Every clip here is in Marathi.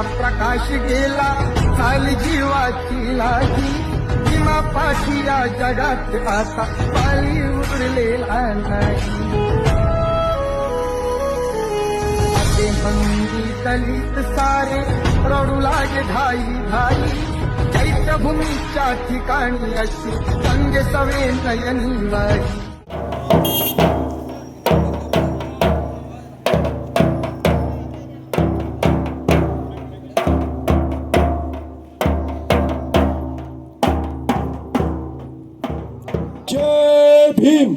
प्रकाश गेला झाली जीवाची लाजी भीमा पाठी या जगात आता पाळी उरलेला नाही असे मंदी दलित सारे रडू लागे धाई धाई चैत्यभूमीच्या ठिकाणी अशी संगे सवे नयनी वारी जय भीम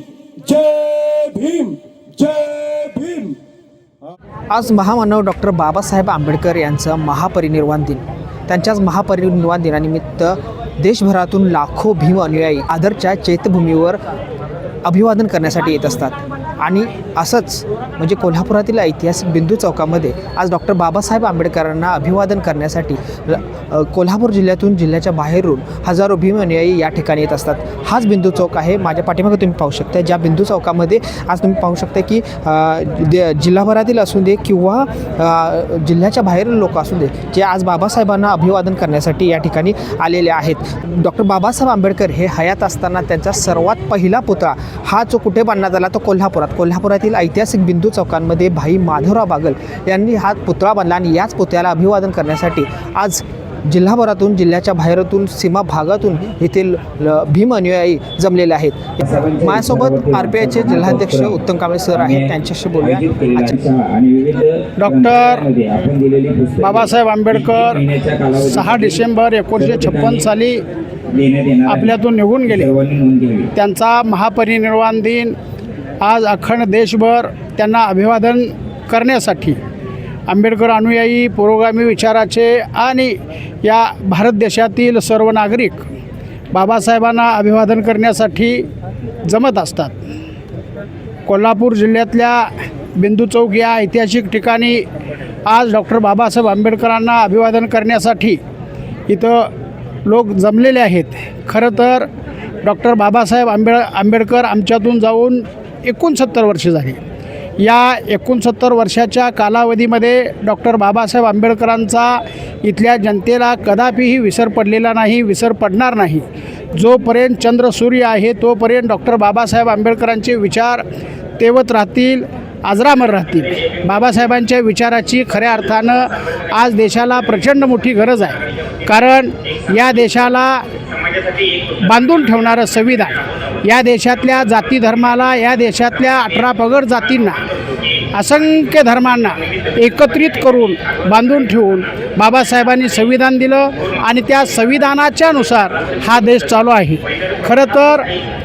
जय भीम जय भीम। आज महामानव डॉक्टर बाबासाहेब आंबेडकर यांचा महापरिनिर्वाण दिन। त्यांच्याच महापरिनिर्वाण दिनानिमित्त देशभरातून लाखो भीम अनुयायी आदरच्या चैत्यभूमीवर अभिवादन करण्यासाठी येत असतात आणि असंच म्हणजे कोल्हापुरातील ऐतिहासिक बिंदू चौकामध्ये आज डॉक्टर बाबासाहेब आंबेडकरांना अभिवादन करण्यासाठी कोल्हापूर जिल्ह्यातून जिल्ह्याच्या बाहेरून हजारो भीम अनुयायी या ठिकाणी येत असतात। हाच बिंदू चौक आहे माझ्या पाठीमागे तुम्ही पाहू शकता। ज्या बिंदू चौकामध्ये आज तुम्ही पाहू शकता की जिल्हाभरातील असू दे किंवा जिल्ह्याच्या बाहेरील लोक असू दे जे आज बाबासाहेबांना अभिवादन करण्यासाठी या ठिकाणी आलेले आहेत। डॉक्टर बाबासाहेब आंबेडकर हे हयात असताना त्यांचा सर्वात पहिला पुतळा हा जो कुठे बांधण्यात आला तो कोल्हापुरातील ऐतिहासिक बिंदू चौकांमध्ये भाई माधवराव बागल यांनी हा पुतळा बांधला आणि याच पुतळ्याला अभिवादन करण्यासाठी आज जिल्हाभरातून जिल्ह्याच्या बाहेरून सीमा भागातून येथील भीम अनुयायी जमलेले आहेत। माझ्यासोबत RPIचे जिल्हाध्यक्ष उत्तम कांबळे सर आहेत, त्यांच्याशी बोलूया। डॉक्टर बाबासाहेब आंबेडकर 6 डिसेंबर 1956 साली आपल्यातून निघून गेले। त्यांचा महापरिनिर्वाण दिन आज अखंड देशभर त्यांना अभिवादन करण्यासाठी आंबेडकर अनुयायी पुरोगामी विचाराचे आणि या भारत देशातील सर्व नागरिक बाबासाहेबांना अभिवादन करण्यासाठी जमत असतात। कोल्हापूर जिल्ह्यातल्या बिंदू चौक या ऐतिहासिक ठिकाणी आज डॉक्टर बाबासाहेब आंबेडकरांना अभिवादन करण्यासाठी इथं लोक जमलेले आहेत। खरं तर डॉक्टर बाबासाहेब आंबेडकर आमच्यातून जाऊन 69 वर्षे झाली। या 69 वर्षाच्या कालावधीमध्ये डॉक्टर बाबासाहेब आंबेडकरांचा इथल्या जनतेला कदापिही विसर पडलेला नाही, विसर पडणार नाही। जोपर्यंत चंद्र सूर्य आहे तोपर्यंत डॉक्टर बाबासाहेब आंबेडकरांचे विचार तेवत राहतील, अजरामर राहतील। बाबासाहेबांच्या विचाराची खऱ्या अर्थानं आज देशाला प्रचंड मोठी गरज आहे, कारण या देशाला बांधून ठेवणारं संविधान, या देशातल्या जाती धर्माला, या देशातल्या 18 पगड जातींना, असंख्य धर्मांना एकत्रित करून बांधून ठेवून बाबासाहेबांनी संविधान दिलं आणि त्या संविधानाच्यानुसार हा देश चालू आहे। खरं तर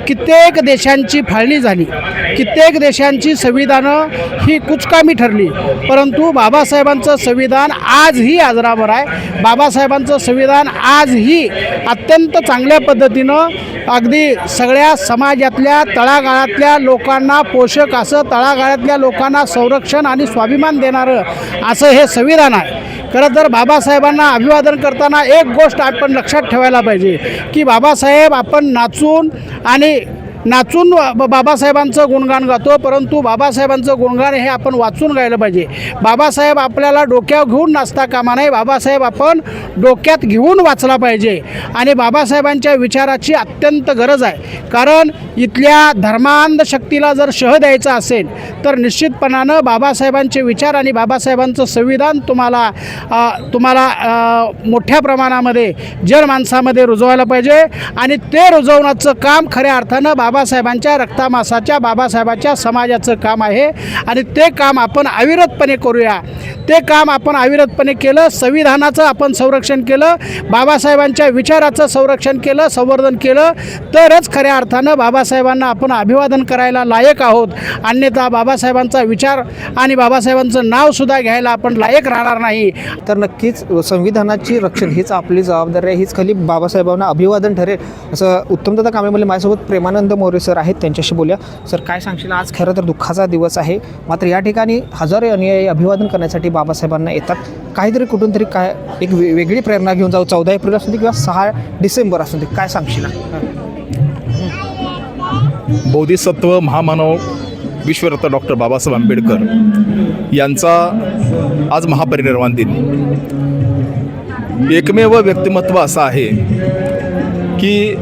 कित्येक देशांची फाळणी झाली, कित्येक देशांची संविधानं ही कुचकामी ठरली, परंतु बाबासाहेबांचं संविधान आजही अजरामर आहे। बाबासाहेबांचं संविधान आजही अत्यंत चांगल्या पद्धतीनं अगदी सगळ्या समाजातल्या तळागाळातल्या लोकांना पोषक असं, तळागाळातल्या लोकांना संरक्षण आणि स्वाभिमान देणारं असं हे संविधान आहे। खरं तर बाबासाहेबांना अभिवादन करताना एक गोष्ट आपण लक्षात ठेवायला पाहिजे की बाबासाहेब आपण नाचून बाबासाहेबांचं गुणगान गातो, परंतु बाबासाहेबांचं गुणगान हे आपण वाचून गायलं पाहिजे। बाबासाहेब आपल्याला डोक्यावर घेऊन नाचता कामा नये, बाबासाहेब आपण डोक्यात घेऊन वाचला पाहिजे आणि बाबासाहेबांच्या विचाराची अत्यंत गरज आहे। कारण इथल्या धर्मांध शक्तीला जर शह द्यायचा असेल तर निश्चितपणानं बाबासाहेबांचे विचार आणि बाबासाहेबांचं संविधान तुम्हाला मोठ्या प्रमाणामध्ये जनमानसामध्ये रुजवायला पाहिजे आणि ते रुजवण्याचं काम खऱ्या अर्थानं बाबासाहेबांच्या रक्तामासाच्या बाबासाहेबांच्या समाजाचं काम आहे आणि ते काम आपण अविरतपणे करूया। ते काम आपण अविरतपणे केलं, संविधानाचं आपण संरक्षण केलं, बाबासाहेबांच्या विचाराचं संरक्षण केलं, संवर्धन केलं, तरच खऱ्या अर्थानं बाबासाहेबांना आपण अभिवादन करायला लायक आहोत। अन्यथा बाबासाहेबांचा विचार आणि बाबासाहेबांचं नावसुद्धा घ्यायला आपण लायक राहणार नाही। तर नक्कीच संविधानाची रक्षण हीच आपली जबाबदारी आहे, हीच खाली बाबासाहेबांना अभिवादन ठरेल असं उत्तमदादा कांबळे माझ्यासोबत प्रेमानंद मोरे सर आहेत, त्यांच्याशी बोलूया। सर काय सांगशील, आज खरं तर दुःखाचा दिवस आहे, मात्र या ठिकाणी हजारो अनुयायी अभिवादन करण्यासाठी बाबासाहेबांना येतात। काहीतरी कुठून तरी काय एक वेगळी प्रेरणा घेऊन जाऊ, 14 एप्रिल असू दे किंवा 6 डिसेंबर असू दे, काय सांगशील? बोधिसत्व महामानव विश्वरत्न डॉक्टर बाबासाहेब आंबेडकर यांचा आज महापरिनिर्वाण दिन। एकमेव व्यक्तिमत्व असं आहे की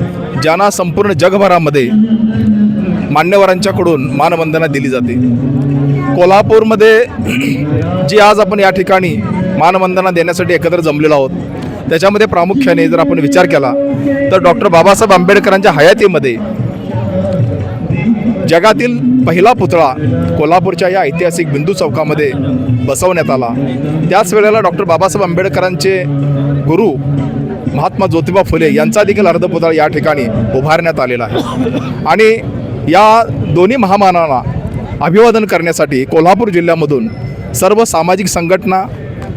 ज्यांना संपूर्ण जगभरामध्ये मान्यवरांच्याकडून मानवंदना दिली जाते. कोल्हापूरमध्ये जी आज आपण या ठिकाणी मानवंदना देण्यासाठी एकत्र जमलेलो आहोत, त्याच्यामध्ये प्रामुख्याने जर आपण विचार केला तर डॉक्टर बाबासाहेब आंबेडकरांच्या हयातीमध्ये जगातील पहिला पुतळा कोल्हापूरच्या या ऐतिहासिक बिंदू चौकामध्ये बसवण्यात आला. त्याच वेळेला डॉक्टर बाबासाहेब आंबेडकरांचे गुरु महात्मा ज्योतिबा फुले यांचा देखील अर्धपुतळा या ठिकाणी उभारण्यात आलेला आहे. आणि या दोन्ही महामानवांना अभिवादन करण्यासाठी कोल्हापूर जिल्ह्यामधून सर्व सामाजिक संघटना,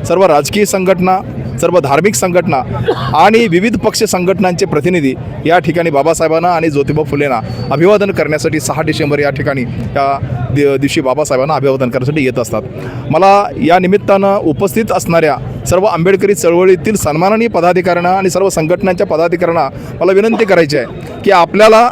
सर्व राजकीय संघटना, सर्व धार्मिक संघटना आणि विविध पक्ष संघटनांचे प्रतिनिधी या ठिकाणी बाबासाहेबांना आणि ज्योतिबा फुलेंना अभिवादन करण्यासाठी 6 डिसेंबर या ठिकाणी या दिवशी बाबासाहेबांना अभिवादन करण्यासाठी येत असतात. मला या निमित्तानं उपस्थित असणाऱ्या सर्व आंबेडकरी चळवळीतील सन्माननीय पदाधिकाऱ्यांना आणि सर्व संघटनांच्या पदाधिकाऱ्यांना मला विनंती करायची आहे की आपल्याला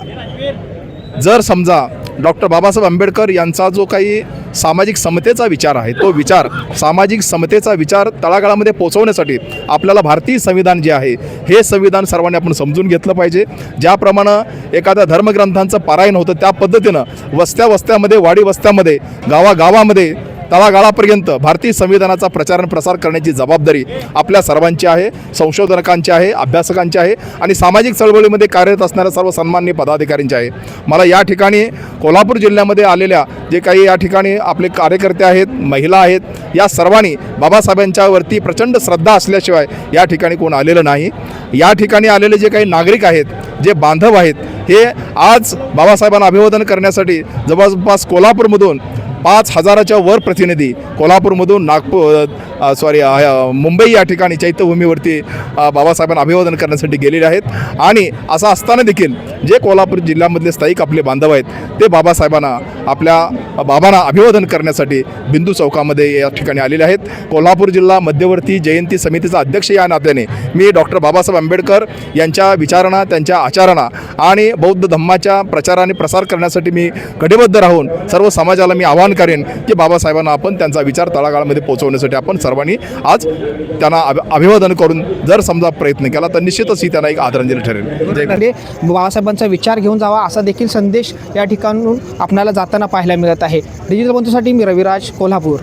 जर समजा डॉक्टर बाबासाहेब आंबेडकर यांचा जो काही सामाजिक समतेचा विचार आहे, तो विचार सामाजिक समतेचा विचार तळागाळामध्ये पोहोचवण्यासाठी आपल्याला भारतीय संविधान जे आहे हे संविधान सर्वांनी आपण समजून घेतलं पाहिजे. ज्याप्रमाणे एखाद्या धर्मग्रंथांचं पारायण होतं त्या पद्धतीनं वस्त्या वस्त्यामध्ये, वाडी वस्त्यामध्ये, गावागावामध्ये तळागाळापर्यंत भारतीय संविधानाचा प्रचार आणि प्रसार करण्याची जबाबदारी आपल्या सर्वांची आहे, संशोधकांची आहे, अभ्यासकांची आहे आणि सामाजिक चळवळीमध्ये कार्यरत असणाऱ्या सर्व सन्माननीय पदाधिकाऱ्यांची आहे. मला या ठिकाणी कोल्हापूर जिल्ह्यामध्ये आलेल्या जे काही या ठिकाणी आपले कार्यकर्ते आहेत, महिला आहेत, या सर्वांनी बाबासाहेबांच्यावरती प्रचंड श्रद्धा असल्याशिवाय या ठिकाणी कोण आलेलं नाही. या ठिकाणी आलेले जे काही नागरिक आहेत, जे बांधव आहेत, हे आज बाबासाहेबांना अभिवादन करण्यासाठी जवळपास कोल्हापूरमधून 5,000च्या वर प्रतिनिधी कोल्हापूरमधून मुंबई या ठिकाणी चैत्यभूमीवरती बाबासाहेबांना अभिवादन करण्यासाठी गेलेले आहेत. आणि असं असताना देखील जे कोल्हापूर जिल्ह्यामधले स्थायिक आपले बांधव आहेत ते बाबासाहेबांना आपल्या बाबांना अभिवादन करण्यासाठी बिंदू चौकामध्ये या ठिकाणी आलेले आहेत. कोल्हापूर जिल्हा मध्यवर्ती जयंती समितीचा अध्यक्ष या नात्याने मी डॉक्टर बाबासाहेब आंबेडकर यांच्या विचारांना, त्यांच्या आचारांना आणि बौद्ध धम्माच्या प्रचार आणि प्रसार करण्यासाठी मी कटिबद्ध राहून सर्व समाजाला मी आवाहन करेन की बाबासाहेबांना आपण त्यांचा विचार तळागाळामध्ये पोहोचवण्यासाठी आपण सर्वांनी आज त्यांना अभिवादन करून जर समजा प्रयत्न केला तर निश्चितच ही त्यांना एक आदरांजली ठरेल. बाबासाहेबांचा विचार घेऊन जावा असा देखील संदेश या ठिकाणून आपल्याला जाताना पाहायला मिळत आहे. डिजिटल बंधूसाठी मी रविराज, कोल्हापूर.